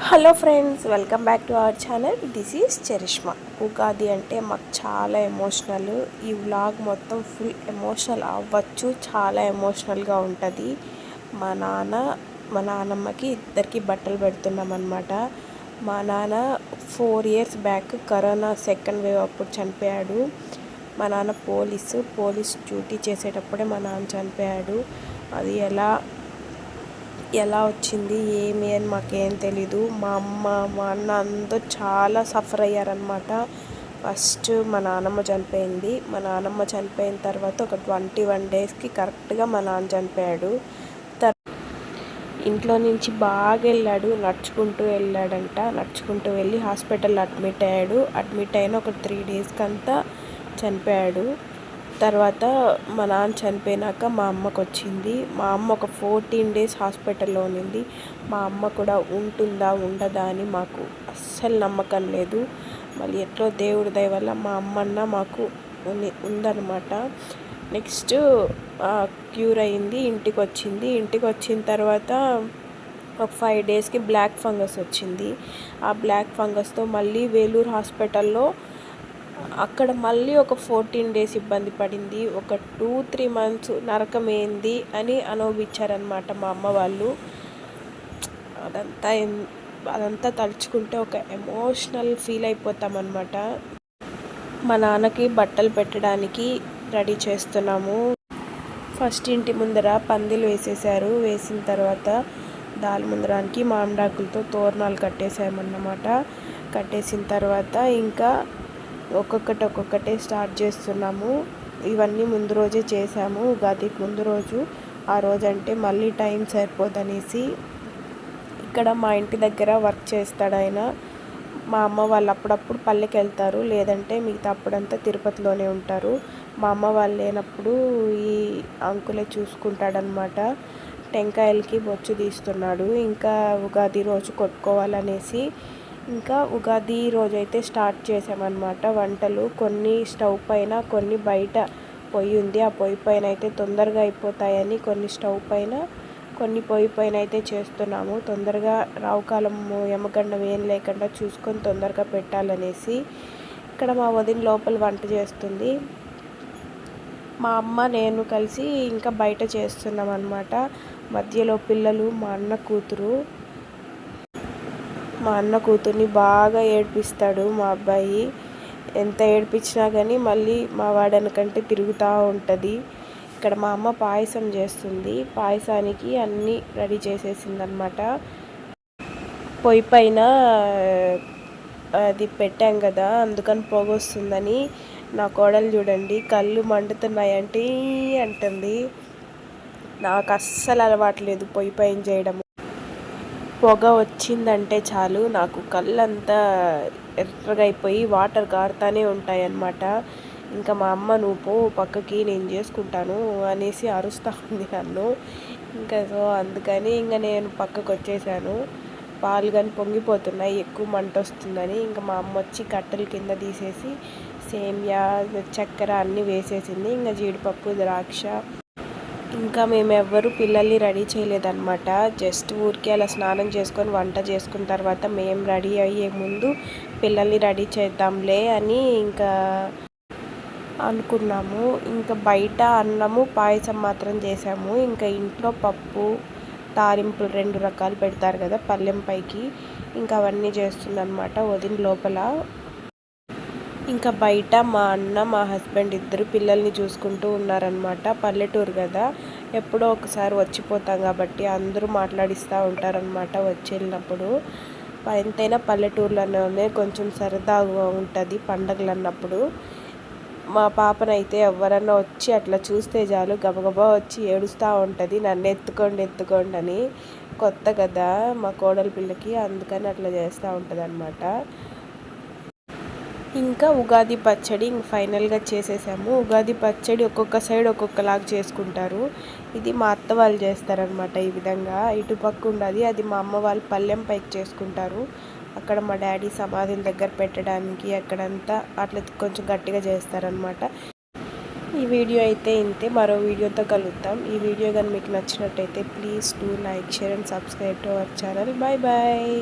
Hello friends, welcome back to our channel. This is Charishma. Ugadi అంటే మాకు చాలా ఎమోషనల్. ఈ వ్లాగ్ మొత్తం ఫుల్ ఎమోషనల్ అవ్వచ్చు, చాలా ఎమోషనల్గా ఉంటుంది. మా నాన్నమ్మకి ఇద్దరికి బట్టలు పెడుతున్నాం అనమాట. మా నాన్న 4 years back corona second wave అప్పుడు చనిపోయాడు. మా నాన్న పోలీస్ డ్యూటీ చేసేటప్పుడే మా నాన్న చనిపోయాడు. అది ఎలా వచ్చింది ఏమి అని మాకేం తెలీదు. మా అమ్మ మా అన్న అందరూ చాలా సఫర్ అయ్యారనమాట. ఫస్ట్ మా నాన్నమ్మ చనిపోయింది. మా నాన్నమ్మ చనిపోయిన తర్వాత ఒక 21 daysకి కరెక్ట్గా మా నాన్న చనిపోయాడు. ఇంట్లో నుంచి బాగా వెళ్ళాడు, నడుచుకుంటూ వెళ్ళాడంట. నడుచుకుంటూ వెళ్ళి హాస్పిటల్లో అడ్మిట్ అయిన ఒక 3 daysకి అంతా చనిపోయాడు. తర్వాత మా నాన్న చనిపోయినాక మా అమ్మకు వచ్చింది. మా అమ్మ ఒక 14 days హాస్పిటల్లో ఉన్నింది. మా అమ్మ కూడా ఉంటుందా ఉండదా అని మాకు అస్సలు నమ్మకం లేదు. మళ్ళీ ఎట్లో దేవుడి దయ వల్ల మా అమ్మన్న మాకు ఉందన్నమాట. నెక్స్ట్ క్యూర్ అయింది, ఇంటికి వచ్చిన తర్వాత ఒక 5 daysకి బ్లాక్ ఫంగస్ వచ్చింది. ఆ బ్లాక్ ఫంగస్తో మళ్ళీ వేలూరు హాస్పిటల్లో అక్కడ మళ్ళీ ఒక 14 days ఇబ్బంది పడింది. ఒక 2-3 months నరకమైంది అని అనుభవించారనమాట మా అమ్మ వాళ్ళు. అదంతా తలుచుకుంటే ఒక ఎమోషనల్ ఫీల్ అయిపోతామన్నమాట. మా నాన్నకి బట్టలు పెట్టడానికి రెడీ చేస్తున్నాము. ఫస్ట్ ఇంటి ముందర పందిలు వేసేసారు. వేసిన తర్వాత దాని ముందరానికి మామిడాకులతో తోరణాలు కట్టేసామన్నమాట. కట్టేసిన తర్వాత ఇంకా ఒక్కొక్కటే స్టార్ట్ చేస్తున్నాము. ఇవన్నీ ముందు రోజే చేసాము. ఉగాదికి ముందు రోజు, ఆ రోజు అంటే మళ్ళీ టైం సరిపోదనేసి ఇక్కడ మా ఇంటి దగ్గర వర్క్ చేస్తాడు ఆయన. మా అమ్మ వాళ్ళు అప్పుడప్పుడు పల్లెకి వెళ్తారు, లేదంటే మిగతా అప్పుడంతా తిరుపతిలోనే ఉంటారు. మా అమ్మ వాళ్ళు లేనప్పుడు ఈ అంకులే చూసుకుంటాడనమాట. టెంకాయలకి బొచ్చు తీస్తున్నాడు. ఇంకా ఉగాది రోజు కొట్టుకోవాలనేసి ఇంకా ఉగాది రోజు అయితే స్టార్ట్ చేసామన్నమాట వంటలు. కొన్ని స్టవ్ పైన, కొన్ని బయట పొయ్యి ఉంది. ఆ పొయ్యి పైన అయితే తొందరగా అయిపోతాయని కొన్ని స్టవ్ పైన, కొన్ని పొయ్యి పైన అయితే చేస్తున్నాము. తొందరగా రావుకాలము యమగండం ఏం లేకుండా చూసుకొని తొందరగా పెట్టాలనేసి ఇక్కడ మా వదిన లోపల వంట చేస్తుంది. మా అమ్మ నేను కలిసి ఇంకా బయట చేస్తున్నాం అన్నమాట. మధ్యలో పిల్లలు, మా అన్న కూతుర్ని బాగా ఏడిపిస్తాడు మా అబ్బాయి. ఎంత ఏడిపించినా కానీ మళ్ళీ మా వాడనకంటే తిరుగుతూ ఉంటుంది. ఇక్కడ మా అమ్మ పాయసం చేస్తుంది. పాయసానికి అన్నీ రెడీ చేసేసిందనమాట. పొయ్యి పైన అది పెట్టాం కదా, అందుకని పొగొస్తుందని నా కోడలు చూడండి కళ్ళు మండుతున్నాయంటే అంటుంది. నాకు అస్సలు అలవాట్లేదు పొయ్యి పైన చేయడం. పొగ వచ్చిందంటే చాలు నాకు కళ్ళంతా ఎర్రగా అయిపోయి వాటర్ గారుతూనే ఉంటాయి అన్నమాట. ఇంకా మా అమ్మ నువ్వు పో పక్కకి, నేను చేసుకుంటాను అనేసి అరుస్తూ ఉంది నన్ను. ఇంకా సో అందుకని ఇంకా నేను పక్కకు వచ్చేసాను. పాలు కానీ పొంగిపోతున్నాయి, ఎక్కువ మంట వస్తుందని. ఇంకా మా అమ్మ వచ్చి కట్టెల కింద తీసేసి సేమియా, చక్కెర అన్నీ వేసేసింది. ఇంకా జీడిపప్పు, ద్రాక్ష. ఇంకా మేము ఎవ్వరూ పిల్లల్ని రెడీ చేయలేదన్నమాట. జస్ట్ ఊరికే అలా స్నానం చేసుకొని వంట చేసుకున్న తర్వాత మేము రెడీ అయ్యే ముందు పిల్లల్ని రెడీ చేద్దాంలే అని ఇంకా అనుకున్నాము. ఇంకా బయట అన్నము, పాయసం మాత్రం చేసాము. ఇంకా ఇంట్లో పప్పు, తాలింపులు 2 రకాలు పెడతారు కదా పళ్ళెం పైకి, ఇంకా అవన్నీ చేస్తుందన్నమాట వదిన లోపల. ఇంకా బయట మా అన్న, మా హస్బెండ్ ఇద్దరు పిల్లల్ని చూసుకుంటూ ఉన్నారనమాట. పల్లెటూరు కదా, ఎప్పుడో ఒకసారి వచ్చిపోతాం కాబట్టి అందరూ మాట్లాడిస్తూ ఉంటారనమాట వచ్చి వెళ్ళినప్పుడు. ఎంతైనా పల్లెటూరులోనే కొంచెం సరదాగా ఉంటుంది పండగలు అన్నప్పుడు. మా పాపనైతే ఎవరన్నా వచ్చి అట్లా చూస్తే చాలు గబగబా వచ్చి ఏడుస్తూ ఉంటుంది, నన్ను ఎత్తుకోండి అని. కొత్త కదా మా కోడలి పిల్లకి, అందుకని అట్లా చేస్తూ ఉంటుంది అనమాట. ఇంకా ఉగాది పచ్చడి ఫైనల్గా చేసేసాము. ఉగాది పచ్చడి ఒక్కొక్క సైడ్ ఒక్కొక్కలాగా చేసుకుంటారు. ఇది మా అత్త వాళ్ళు చేస్తారనమాట. ఈ విధంగా ఇటుపక్క ఉండదు, అది మా అమ్మ వాళ్ళు పళ్ళెం పైకి చేసుకుంటారు. అక్కడ మా డాడీ సమాధుల దగ్గర పెట్టడానికి అక్కడంతా అట్లా కొంచెం గట్టిగా చేస్తారనమాట. ఈ వీడియో అయితే ఇంతే, మరో వీడియోతో కలుద్దాం. ఈ వీడియో కానీ మీకు నచ్చినట్టయితే please do like, share and subscribe to our channel. Bye bye.